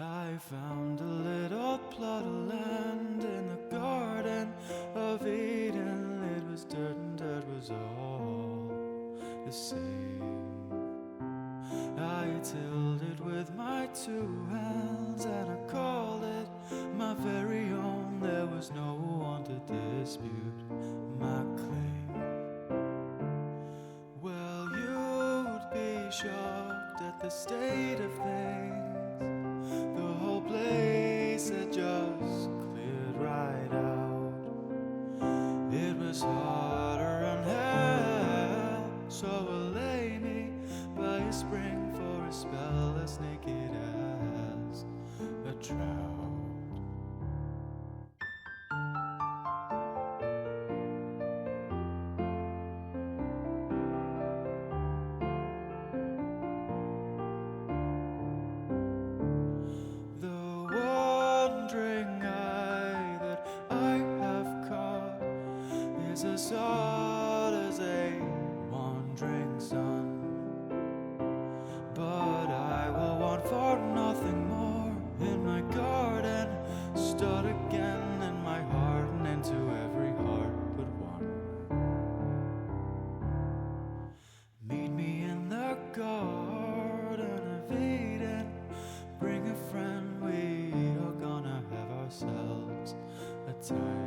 I found a little plot of land in the garden of Eden. It was dirt and dirt was all the same. I tilled it with my two hands and I called it my very own. There was no one to dispute my claim. Well, you'd be shocked at the state of things. The whole place had just cleared right out. It was harder than hell, so lay me by a spring for a spell as naked as a trout. As odd as a wandering sun, but I will want for nothing more. In my garden, start again in my heart and into every heart but one. Meet me in the garden of Eden. Bring a friend, we are gonna have ourselves a time.